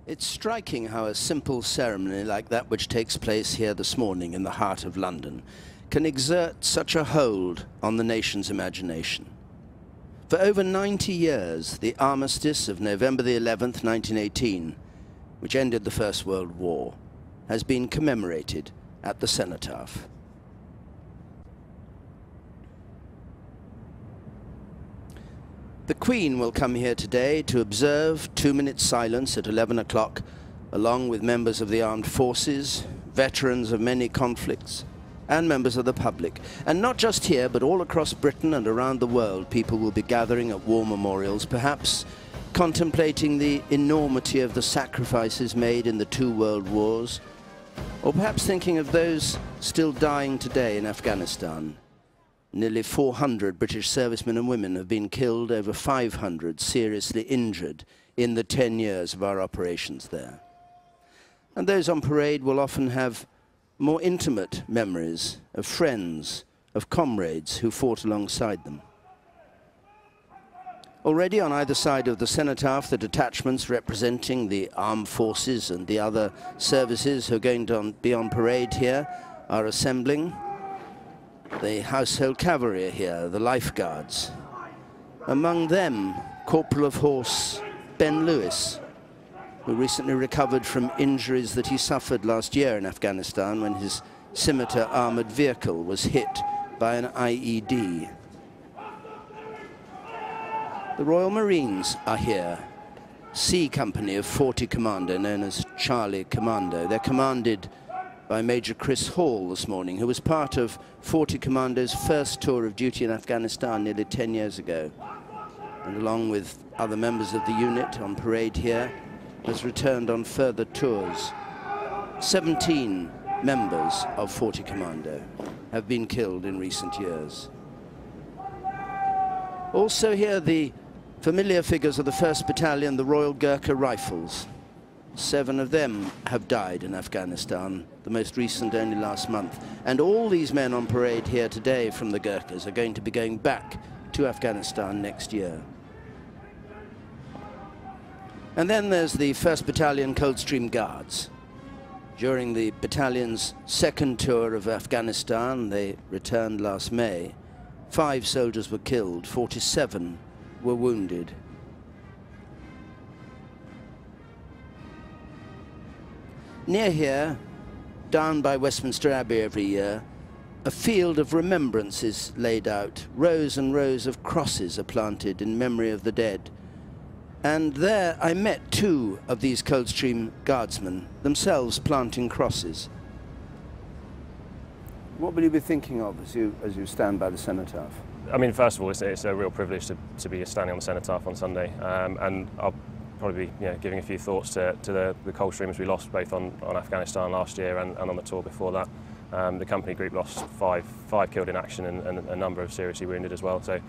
It's striking how a simple ceremony like that which takes place here this morning in the heart of London can exert such a hold on the nation's imagination. For over 90 years, the armistice of November the 11th, 1918, which ended the First World War, has been commemorated at the Cenotaph. The Queen will come here today to observe 2 minutes silence at 11 o'clock, along with members of the armed forces, veterans of many conflicts, and members of the public. And not just here, but all across Britain and around the world, people will be gathering at war memorials, perhaps contemplating the enormity of the sacrifices made in the 2 world wars, or perhaps thinking of those still dying today in Afghanistan. Nearly 400 British servicemen and women have been killed, over 500 seriously injured in the 10 years of our operations there. And those on parade will often have more intimate memories of friends, of comrades who fought alongside them. Already on either side of the Cenotaph, the detachments representing the armed forces and the other services who are going to be on parade here are assembling. The Household Cavalry are here, the Lifeguards. Among them, Corporal of Horse Ben Lewis, who recently recovered from injuries that he suffered last year in Afghanistan when his Scimitar armored vehicle was hit by an IED. The Royal Marines are here, C Company of 40 Commando, known as Charlie Commando. They're commanded by Major Chris Hall this morning, who was part of 40 Commando's first tour of duty in Afghanistan nearly 10 years ago, and along with other members of the unit on parade here, has returned on further tours. 17 members of 40 Commando have been killed in recent years. Also here, the familiar figures of the 1st Battalion, the Royal Gurkha Rifles. 7 of them have died in Afghanistan, the most recent only last month. And all these men on parade here today from the Gurkhas are going to be going back to Afghanistan next year. And then there's the 1st Battalion Coldstream Guards. During the battalion's 2nd tour of Afghanistan, they returned last May. 5 soldiers were killed, 47 were wounded. Near here, down by Westminster Abbey every year, a field of remembrance is laid out. Rows and rows of crosses are planted in memory of the dead. And there I met 2 of these Coldstream Guardsmen, themselves planting crosses. What will you be thinking of as you stand by the Cenotaph? I mean, first of all, it's a real privilege to be standing on the Cenotaph on Sunday, and I'll probably be giving a few thoughts to the Coldstreamers we lost both on Afghanistan last year and on the tour before that. The company group lost five killed in action and a number of seriously wounded as well. So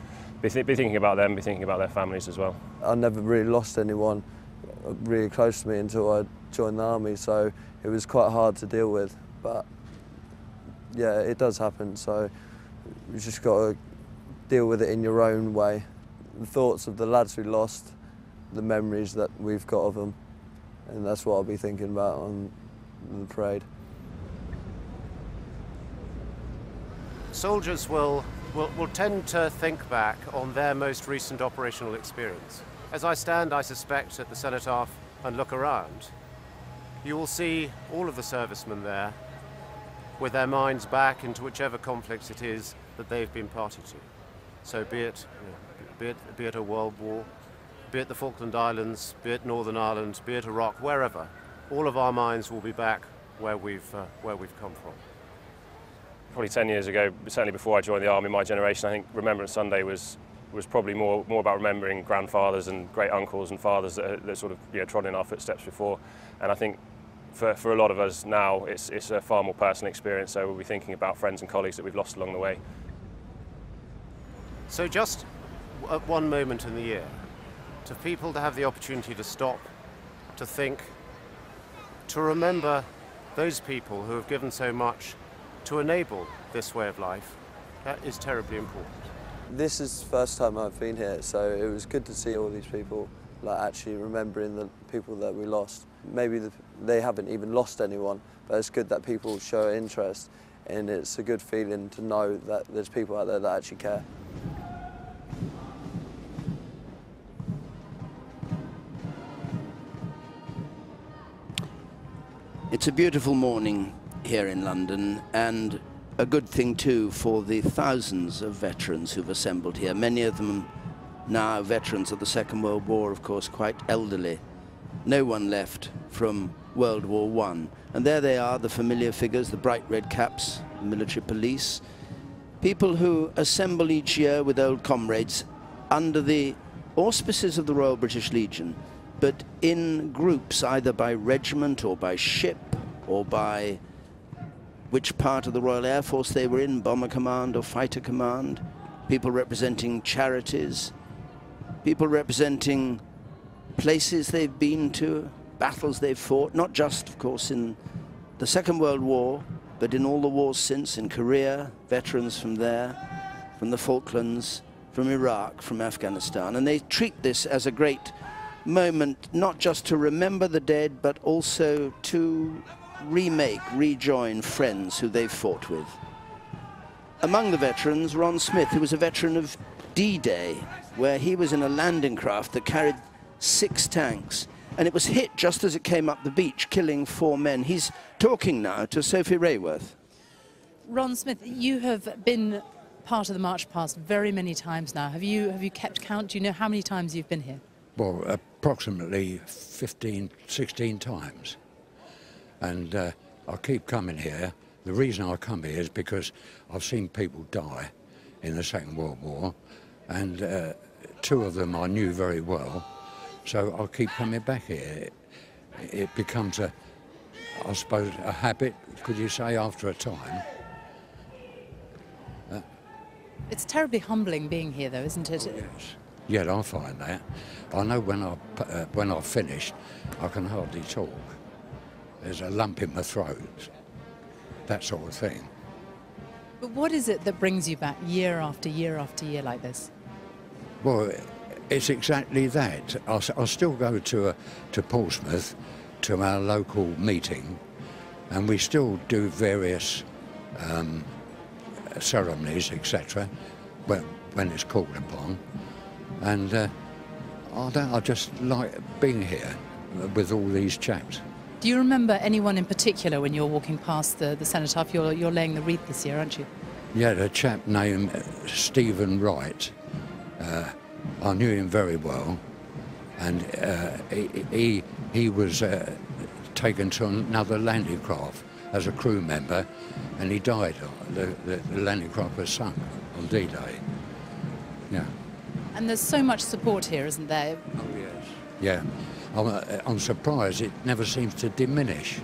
be thinking about them, be thinking about their families as well. I never really lost anyone really close to me until I joined the army, so it was quite hard to deal with. But yeah, it does happen, so you just got to deal with it in your own way. The thoughts of the lads we lost, the memories that we've got of them, and that's what I'll be thinking about on the parade. Soldiers will tend to think back on their most recent operational experience. As I stand, I suspect, at the Cenotaph and look around, you will see all of the servicemen there with their minds back into whichever conflicts it is that they've been party to. So be it a world war, be it the Falkland Islands, be it Northern Ireland, be it Iraq, wherever, all of our minds will be back where we've come from. Probably 10 years ago, certainly before I joined the army, my generation, I think Remembrance Sunday was probably more about remembering grandfathers and great uncles and fathers that sort of trod in our footsteps before. And I think for a lot of us now, it's a far more personal experience. So we'll be thinking about friends and colleagues that we've lost along the way. So just at one moment in the year, to people to have the opportunity to stop, to think, to remember those people who have given so much to enable this way of life, that is terribly important. This is the first time I've been here, so it was good to see all these people like actually remembering the people that we lost. Maybe they haven't even lost anyone, but it's good that people show interest, and it's a good feeling to know that there's people out there that actually care. It's a beautiful morning here in London, and a good thing too for the thousands of veterans who've assembled here. Many of them now veterans of the Second World War, of course, quite elderly. No one left from World War I. And there they are, the familiar figures, the bright red caps, the military police. People who assemble each year with old comrades under the auspices of the Royal British Legion, but in groups, either by regiment or by ship or by which part of the Royal Air Force they were in, Bomber Command or Fighter Command, people representing charities, people representing places they've been to, battles they've fought, not just, of course, in the Second World War, but in all the wars since, in Korea, veterans from there, from the Falklands, from Iraq, from Afghanistan. And they treat this as a great moment, not just to remember the dead, but also to rejoin friends who they've fought with. Among the veterans, Ron Smith, who was a veteran of D-Day, where he was in a landing craft that carried 6 tanks, and it was hit just as it came up the beach, killing 4 men. He's talking now to Sophie Rayworth. Ron Smith, you have been part of the March Past very many times now. Have you kept count? Do you know how many times you've been here? Well, approximately 15, 16 times. And I keep coming here. The reason I come here is because I've seen people die in the Second World War, and 2 of them I knew very well, so I keep coming back here. It becomes I suppose, a habit, could you say, after a time. It's terribly humbling being here, though, isn't it? Oh, yes. Yeah, I find that. I know when I've finished, I can hardly talk. There's a lump in my throat, that sort of thing. But what is it that brings you back year after year after year like this? Well, it's exactly that. I still go to Portsmouth, to our local meeting, and we still do various ceremonies, etc., when it's called upon. And I just like being here with all these chaps. Do you remember anyone in particular when you're walking past the cenotaph? You're laying the wreath this year, aren't you? Yeah, a chap named Stephen Wright. I knew him very well, and he was taken to another landing craft as a crew member, and he died. The landing craft was sunk on D-Day. Yeah. And there's so much support here, isn't there? Oh yes. Yeah. I'm surprised it never seems to diminish.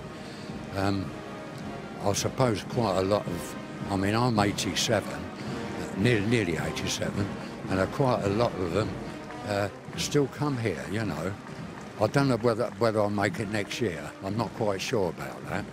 I suppose quite a lot of, I mean, I'm 87, nearly 87, and quite a lot of them still come here, you know. I don't know whether I'll make it next year. I'm not quite sure about that.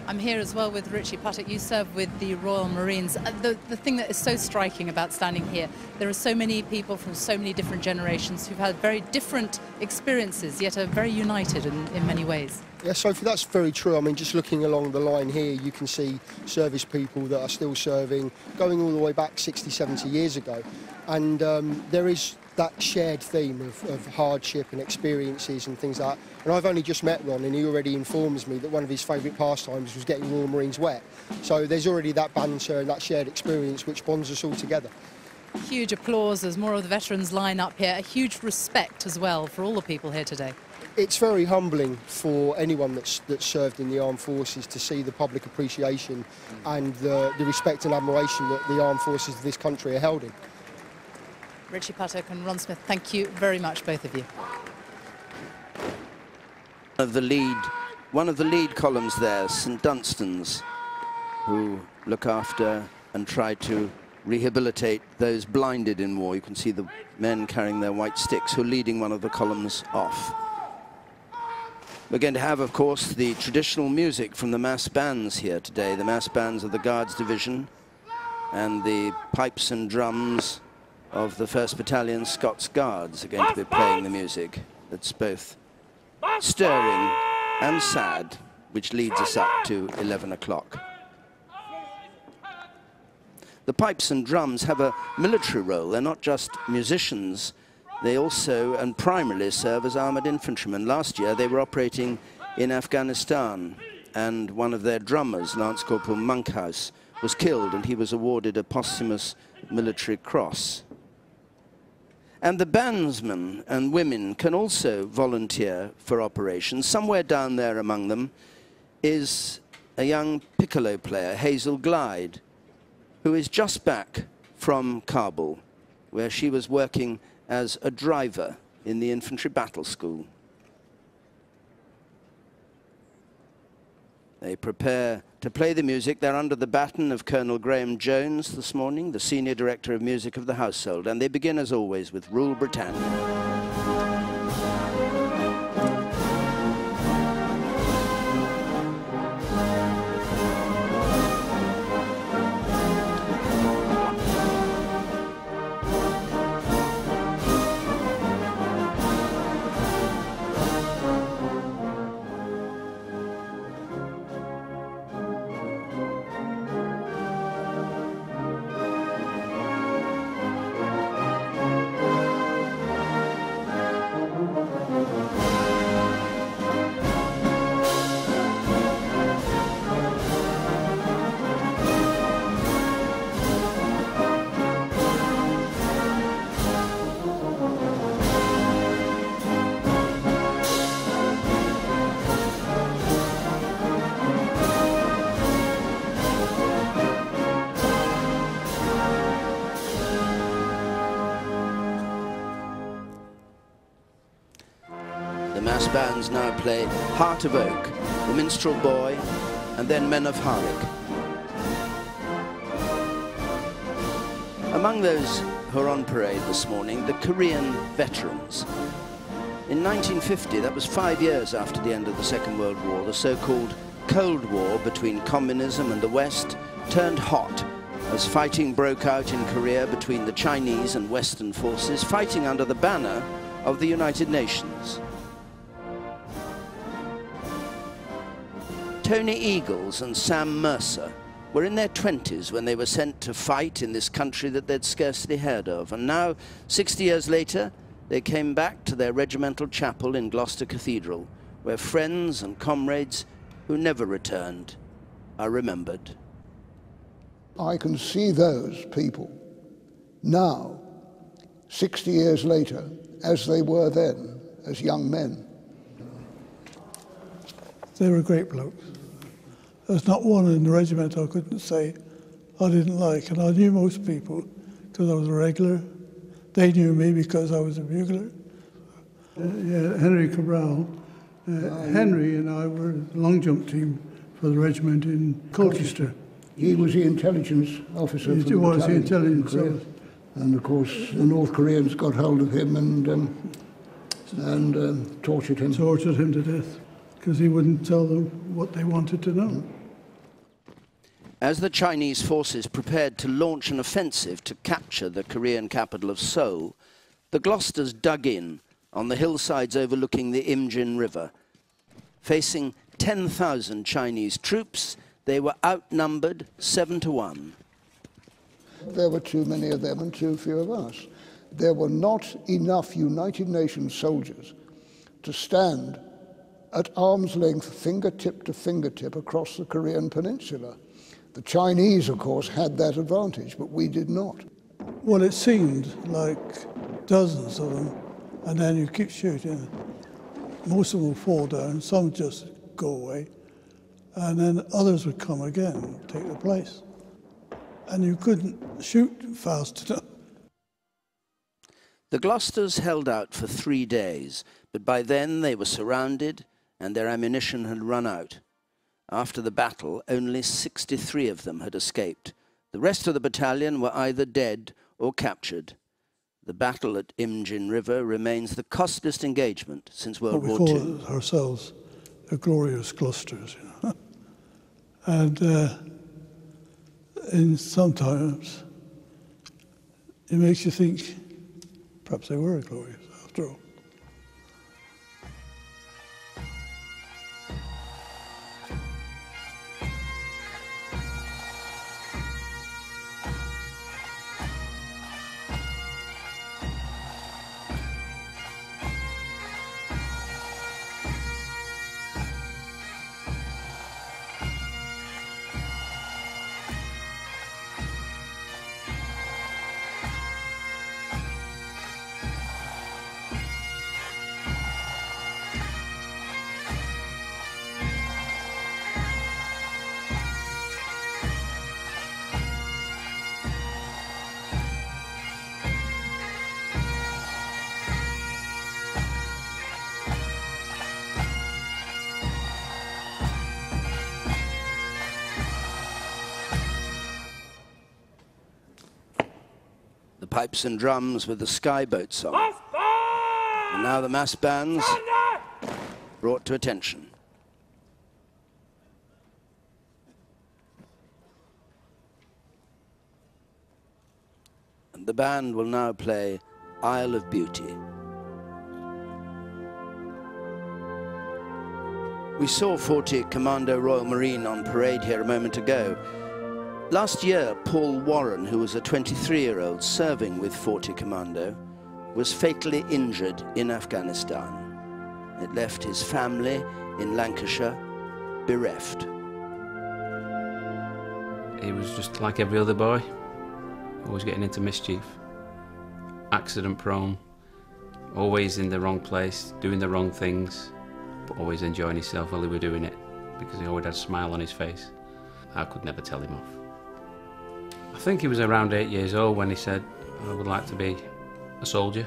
I'm here as well with Richie Puttock. You serve with the Royal Marines. The thing that is so striking about standing here, there are so many people from so many different generations who've had very different experiences, yet are very united in many ways. Yeah, Sophie, that's very true. I mean, just looking along the line here, you can see service people that are still serving, going all the way back 60, 70 years ago. And there is that shared theme of hardship and experiences and things like that. And I've only just met Ron, and he already informs me that one of his favourite pastimes was getting Royal Marines wet. So there's already that banter and that shared experience which bonds us all together. Huge applause as more of the veterans line up here. A huge respect as well for all the people here today. It's very humbling for anyone that's served in the armed forces to see the public appreciation and the respect and admiration that the armed forces of this country are held in. Richie Puttock and Ron Smith, thank you very much, both of you. One of the lead columns there, St Dunstan's, who look after and try to rehabilitate those blinded in war. You can see the men carrying their white sticks who are leading one of the columns off. We're going to have, of course, the traditional music from the mass bands here today, the mass bands of the Guards Division, and the pipes and drums of the 1st Battalion Scots Guards are going to be playing the music. That's both stirring and sad, which leads us up to 11 o'clock. The pipes and drums have a military role. They're not just musicians. They also and primarily serve as armoured infantrymen. Last year they were operating in Afghanistan, and one of their drummers, Lance Corporal Monkhouse, was killed, and he was awarded a posthumous military cross. And the bandsmen and women can also volunteer for operations. Somewhere down there among them is a young piccolo player, Hazel Glide, who is just back from Kabul, where she was working as a driver in the infantry battle school. They prepare to play the music. They're under the baton of Colonel Graham Jones this morning, the Senior Director of Music of the Household, and they begin, as always, with Rule Britannia. The mass bands now play Heart of Oak, The Minstrel Boy, and then Men of Harlech. Among those who are on parade this morning, the Korean veterans. In 1950, that was 5 years after the end of the Second World War, the so-called Cold War between communism and the West turned hot as fighting broke out in Korea between the Chinese and Western forces, fighting under the banner of the United Nations. Tony Eagles and Sam Mercer were in their 20s when they were sent to fight in this country that they'd scarcely heard of. And now, 60 years later, they came back to their regimental chapel in Gloucester Cathedral, where friends and comrades who never returned are remembered. I can see those people now, 60 years later, as they were then, as young men. They were great blokes. There's not one in the regiment I couldn't say I didn't like, and I knew most people because I was a regular. They knew me because I was a bugler. Henry Cabral. Henry and I were the long jump team for the regiment in Colchester. He was the intelligence officer. He was the intelligence officer. And of course, the North Koreans got hold of him and tortured him. Tortured him to death because he wouldn't tell them what they wanted to know. As the Chinese forces prepared to launch an offensive to capture the Korean capital of Seoul, the Gloucesters dug in on the hillsides overlooking the Imjin River. Facing 10,000 Chinese troops, they were outnumbered 7 to 1. There were too many of them and too few of us. There were not enough United Nations soldiers to stand at arm's length, fingertip to fingertip, across the Korean peninsula. The Chinese, of course, had that advantage, but we did not. Well, it seemed like dozens of them, and then you keep shooting. Most of them would fall down, some just go away, and then others would come again and take their place. And you couldn't shoot fast enough. The Gloucesters held out for 3 days, but by then they were surrounded and their ammunition had run out. After the battle, only 63 of them had escaped. The rest of the battalion were either dead or captured. The battle at Imjin River remains the costliest engagement since World War II. We call ourselves the glorious Gloucesters, you know. And sometimes it makes you think perhaps they were glorious after all. Pipes and drums with the Skyboat song. And now the mass bands brought to attention. And the band will now play Isle of Beauty. We saw 40 Commando Royal Marine on parade here a moment ago. Last year, Paul Warren, who was a 23-year-old serving with 40 Commando, was fatally injured in Afghanistan. It left his family in Lancashire bereft. He was just like every other boy, always getting into mischief, accident prone, always in the wrong place, doing the wrong things, but always enjoying himself while he was doing it, because he always had a smile on his face. I could never tell him off. I think he was around 8 years old when he said, I would like to be a soldier.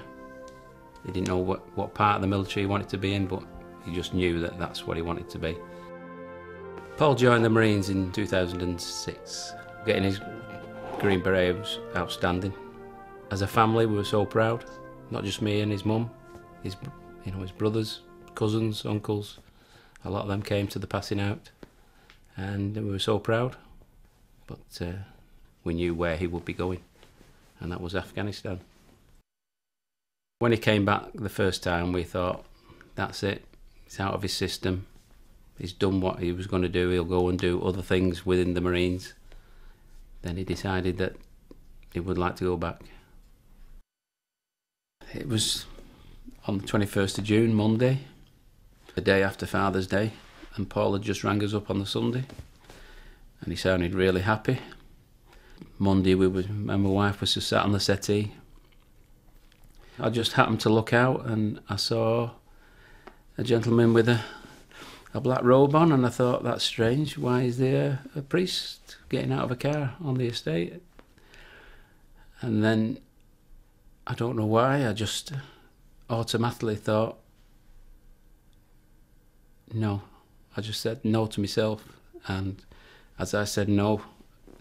He didn't know what part of the military he wanted to be in, but he just knew that that's what he wanted to be. Paul joined the Marines in 2006. Getting his Green Beret was outstanding. As a family, we were so proud. Not just me and his mum, his brothers, cousins, uncles. A lot of them came to the passing out, and we were so proud. But we knew where he would be going, and that was Afghanistan. When he came back the first time, we thought, that's it, he's out of his system, he's done what he was going to do, he'll go and do other things within the Marines. Then he decided that he would like to go back. It was on the 21st of June, Monday, the day after Father's Day, and Paul had just rang us up on the Sunday, and he sounded really happy. Monday, me and my wife was just sat on the settee. I just happened to look out and I saw a gentleman with a black robe on, and I thought, that's strange. Why is there a priest getting out of a car on the estate? And then, I don't know why, I just automatically thought, no. I just said no to myself, and as I said no,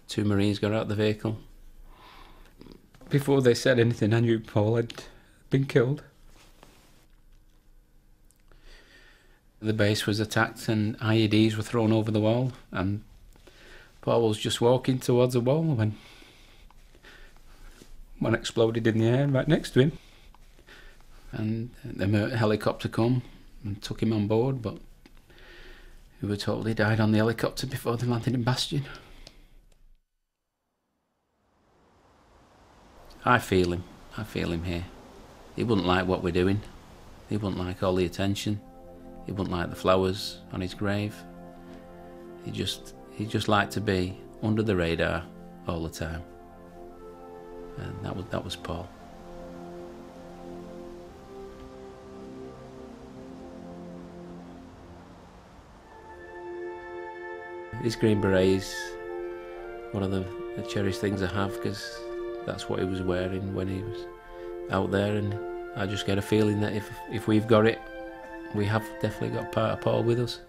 2 Marines got out of the vehicle. Before they said anything, I knew Paul had been killed. The base was attacked and IEDs were thrown over the wall, and Paul was just walking towards the wall when one exploded in the air right next to him. And the helicopter come and took him on board, but we were told he died on the helicopter before they landed in Bastion. I feel him here. He wouldn't like what we're doing. He wouldn't like all the attention. He wouldn't like the flowers on his grave. He just liked to be under the radar all the time. And that was Paul. His Green Beret is one of the cherished things I have, because that's what he was wearing when he was out there, and I just get a feeling that if we've got it, we have definitely got part of Paul with us.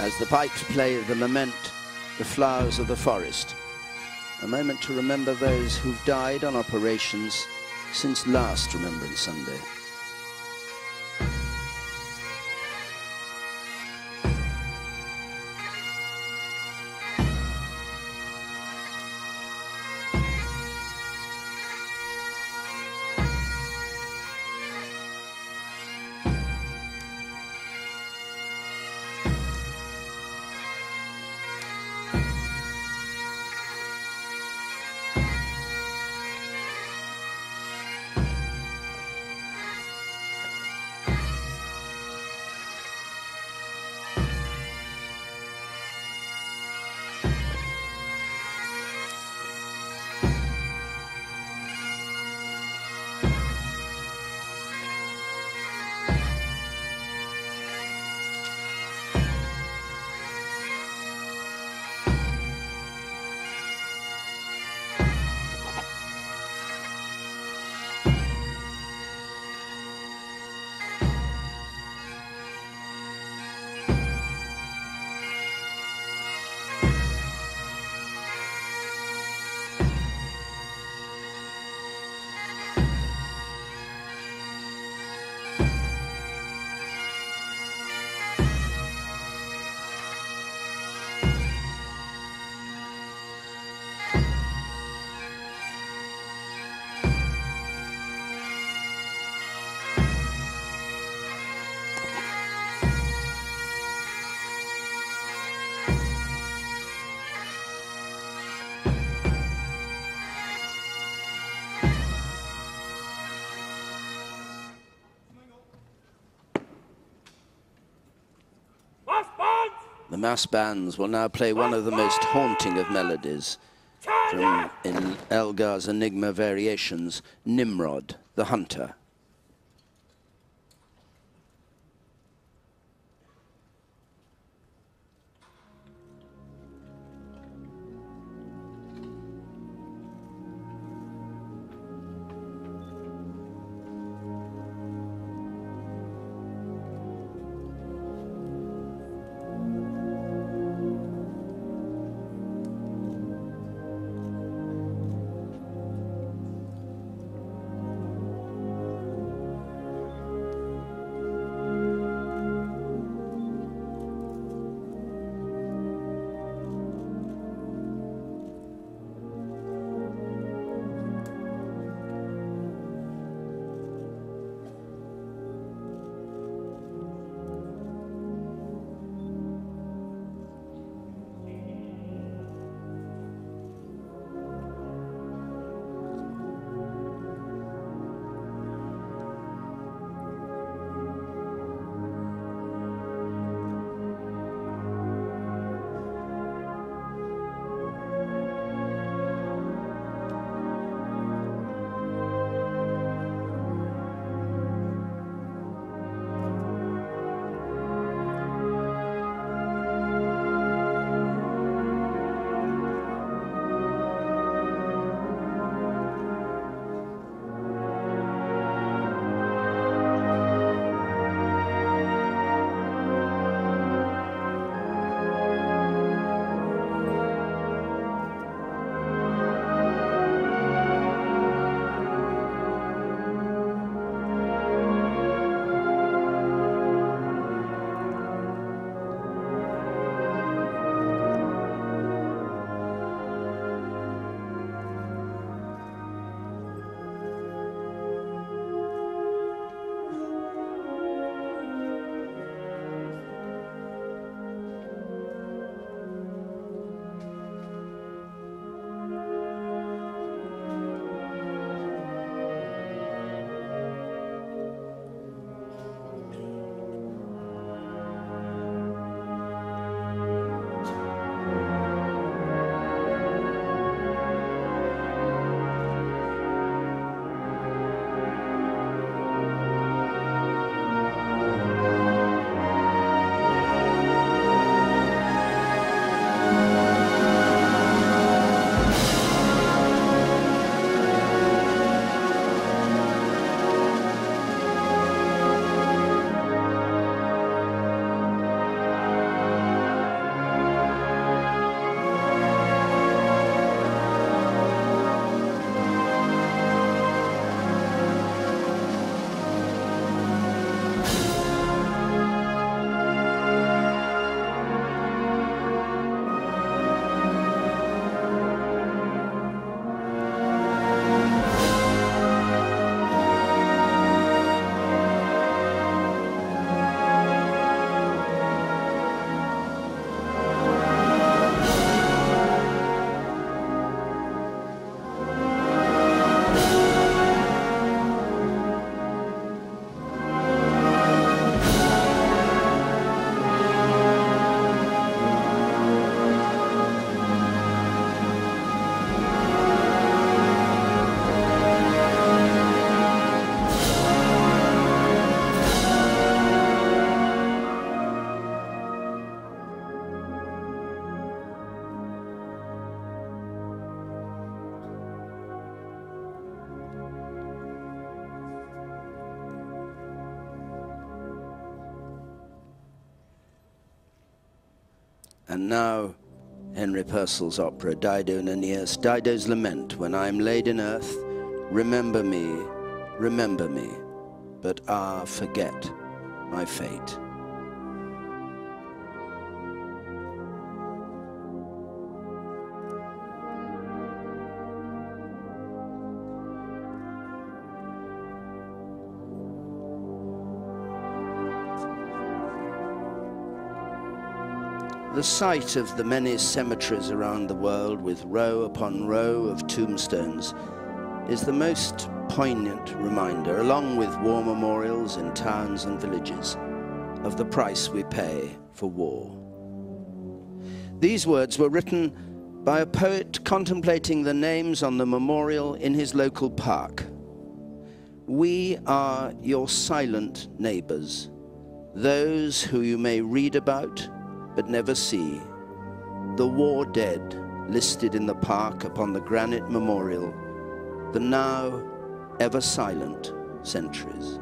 as the pipes play the lament, the flowers of the forest. A moment to remember those who've died on operations since last Remembrance Sunday. The mass bands will now play one of the most haunting of melodies from in Elgar's Enigma Variations, Nimrod, the Hunter. And now, Henry Purcell's opera, Dido and Aeneas, Dido's lament, when I am laid in earth, remember me, but forget my fate. The sight of the many cemeteries around the world with row upon row of tombstones is the most poignant reminder, along with war memorials in towns and villages, of the price we pay for war. These words were written by a poet contemplating the names on the memorial in his local park. We are your silent neighbors, those who you may read about but never see, the war dead listed in the park upon the granite memorial, the now ever silent centuries.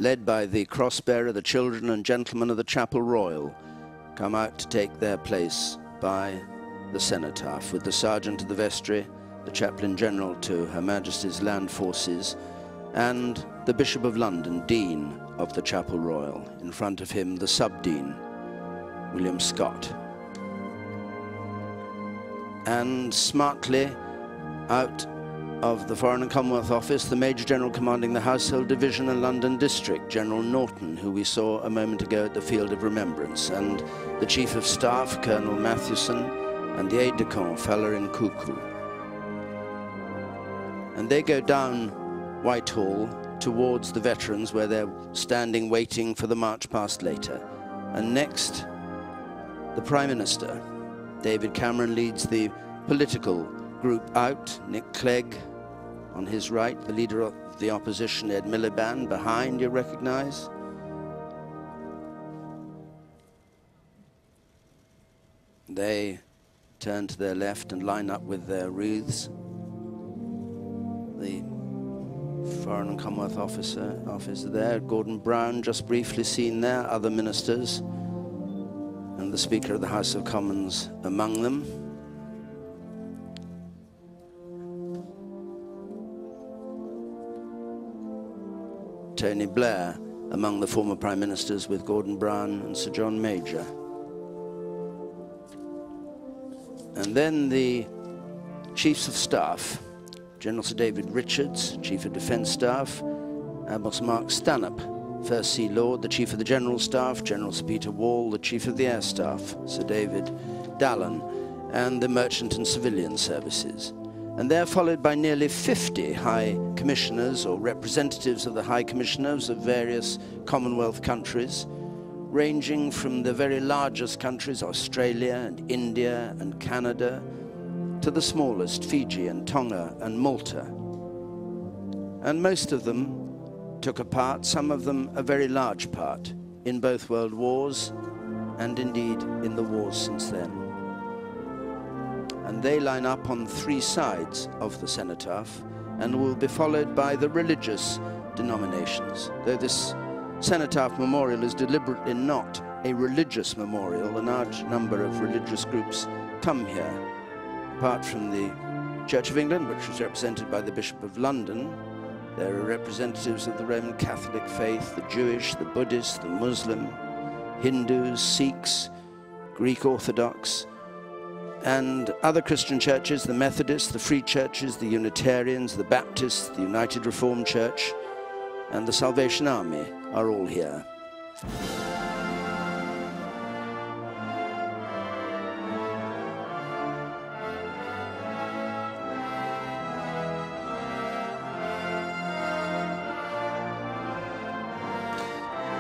Led by the cross-bearer, the children and gentlemen of the Chapel Royal come out to take their place by the cenotaph, with the Sergeant of the Vestry, the Chaplain General to Her Majesty's Land Forces, and the Bishop of London, Dean of the Chapel Royal. In front of him, the Sub-Dean, William Scott. And smartly out of the Foreign and Commonwealth Office, the Major General commanding the Household Division and London District, General Norton, who we saw a moment ago at the Field of Remembrance, and the Chief of Staff, Colonel Mathewson, and the aide-de-camp, Falarin Kuku. And they go down Whitehall towards the veterans, where they're standing waiting for the march past later. And next, the Prime Minister, David Cameron, leads the political group out. Nick Clegg on his right, the leader of the opposition, Ed Miliband, behind, you recognize. They turn to their left and line up with their wreaths. The Foreign and Commonwealth officer there, Gordon Brown, just briefly seen there, other ministers, and the Speaker of the House of Commons among them. Tony Blair among the former Prime Ministers, with Gordon Brown and Sir John Major. And then the Chiefs of Staff, General Sir David Richards, Chief of Defence Staff, Admiral Sir Mark Stanhope, First Sea Lord, the Chief of the General Staff, General Sir Peter Wall, the Chief of the Air Staff, Sir David Dallon, and the Merchant and Civilian Services. And they're followed by nearly 50 High Commissioners or representatives of the High Commissioners of various Commonwealth countries, ranging from the very largest countries, Australia and India and Canada, to the smallest, Fiji and Tonga and Malta. And most of them took a part, some of them a very large part, in both world wars and indeed in the wars since then. And they line up on three sides of the cenotaph and will be followed by the religious denominations. Though this cenotaph memorial is deliberately not a religious memorial, a large number of religious groups come here. Apart from the Church of England, which was represented by the Bishop of London, there are representatives of the Roman Catholic faith, the Jewish, the Buddhist, the Muslim, Hindus, Sikhs, Greek Orthodox, and other Christian churches, the Methodists, the Free Churches, the Unitarians, the Baptists, the United Reformed Church, and the Salvation Army are all here.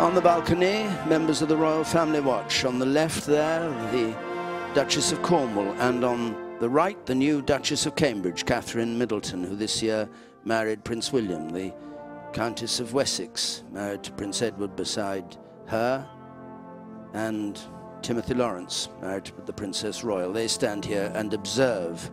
On the balcony, members of the Royal Family Watch. On the left there, the Duchess of Cornwall, and on the right, the new Duchess of Cambridge, Catherine Middleton, who this year married Prince William. The Countess of Wessex, married to Prince Edward beside her, and Timothy Lawrence, married to the Princess Royal. They stand here and observe.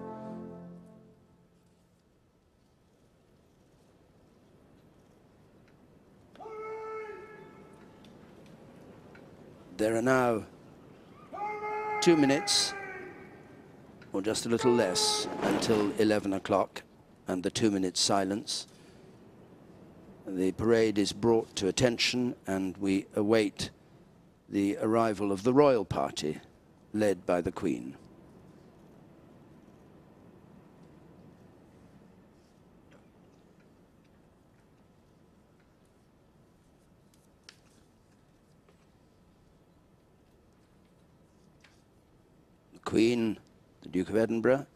There are now 2 minutes, or just a little less, until 11 o'clock and the 2 minutes silence. The parade is brought to attention and we await the arrival of the royal party led by the Queen. Queen, the Duke of Edinburgh,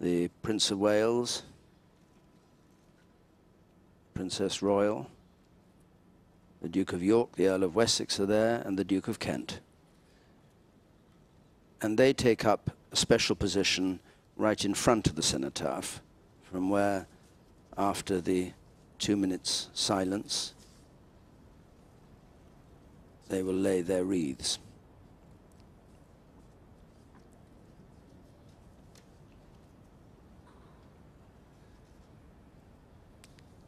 the Prince of Wales, Princess Royal, the Duke of York, the Earl of Wessex are there, and the Duke of Kent. And they take up a special position right in front of the cenotaph, from where, after the 2 minutes silence, they will lay their wreaths.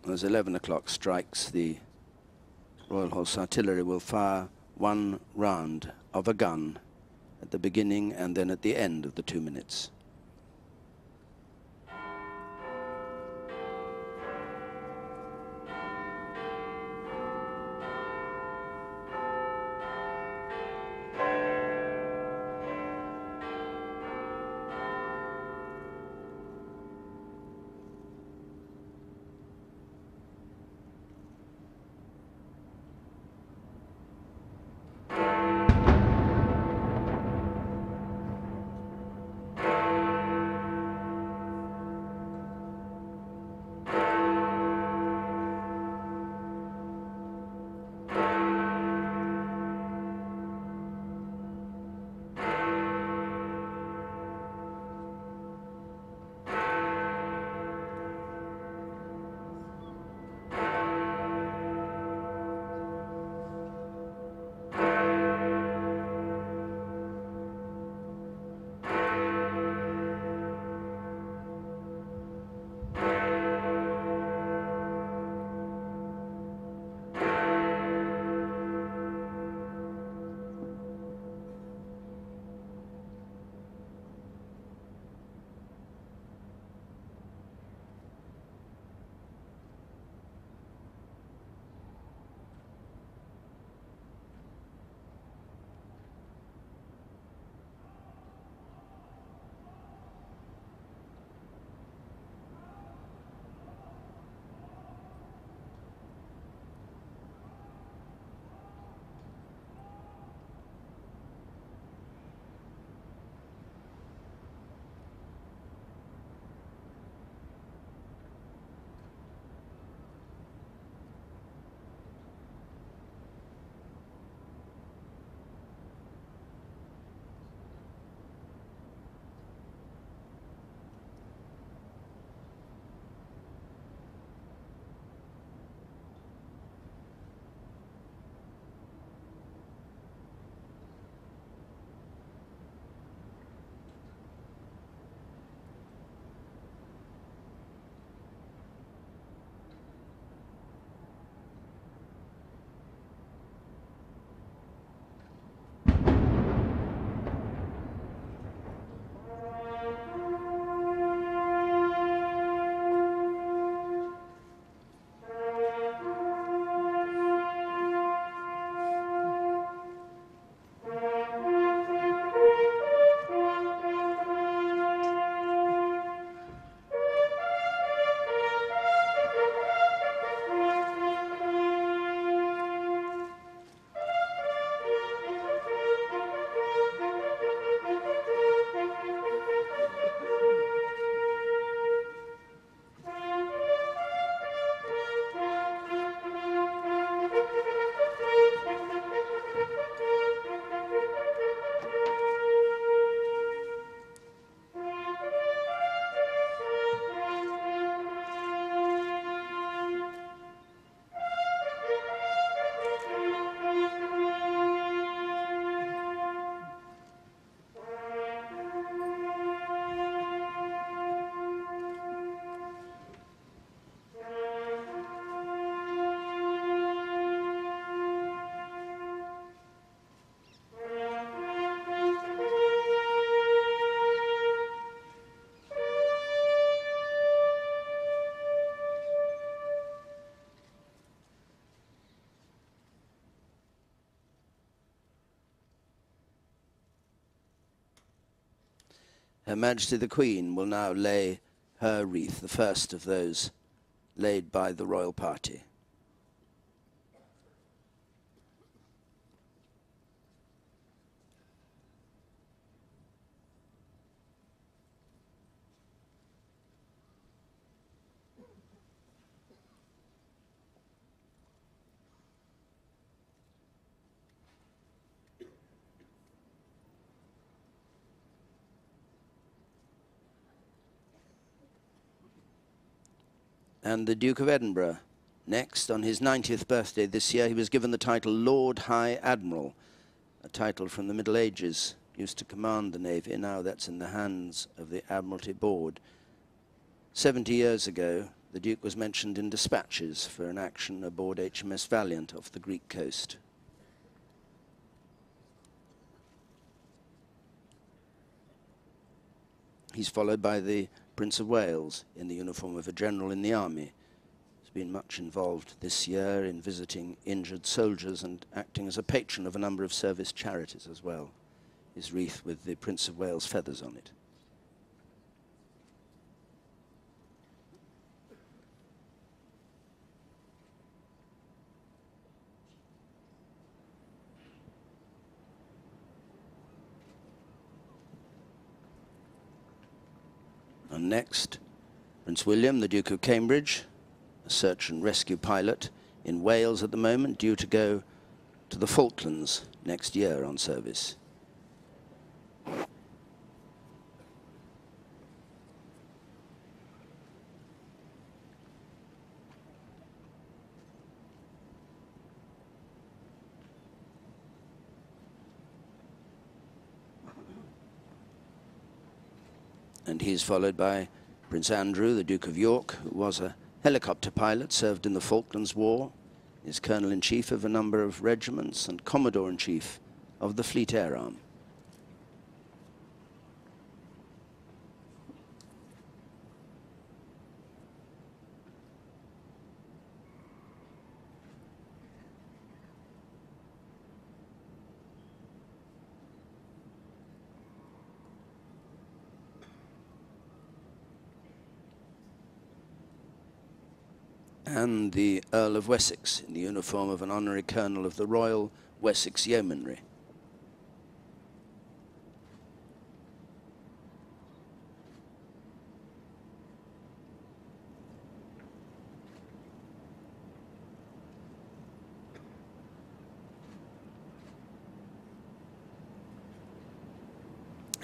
As 11 o'clock strikes, the Royal Horse Artillery will fire one round of a gun at the beginning and then at the end of the 2 minutes. Her Majesty the Queen will now lay her wreath, the first of those laid by the royal party. And the Duke of Edinburgh. Next, on his 90th birthday this year, he was given the title Lord High Admiral, a title from the Middle Ages, used to command the Navy. Now that's in the hands of the Admiralty Board. 70 years ago, the Duke was mentioned in dispatches for an action aboard HMS Valiant off the Greek coast. He's followed by the Prince of Wales in the uniform of a general in the army. He's been much involved this year in visiting injured soldiers and acting as a patron of a number of service charities as well. His wreath with the Prince of Wales feathers on it. And next, Prince William, the Duke of Cambridge, a search and rescue pilot in Wales at the moment, due to go to the Falklands next year on service. And he's followed by Prince Andrew, the Duke of York, who was a helicopter pilot, served in the Falklands War, is Colonel-in-Chief of a number of regiments and Commodore-in-Chief of the Fleet Air Arm. And the Earl of Wessex in the uniform of an honorary colonel of the Royal Wessex Yeomanry.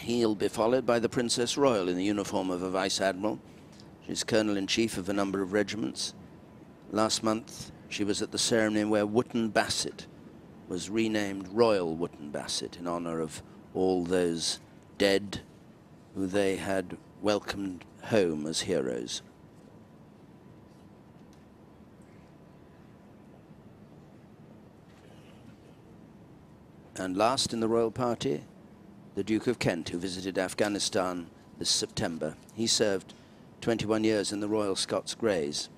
He'll be followed by the Princess Royal in the uniform of a Vice Admiral. She's Colonel-in-Chief of a number of regiments. Last month, she was at the ceremony where Wootton Bassett was renamed Royal Wootton Bassett in honor of all those dead who they had welcomed home as heroes. And last in the royal party, the Duke of Kent, who visited Afghanistan this September. He served 21 years in the Royal Scots Greys,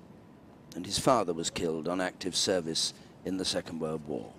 and his father was killed on active service in the Second World War.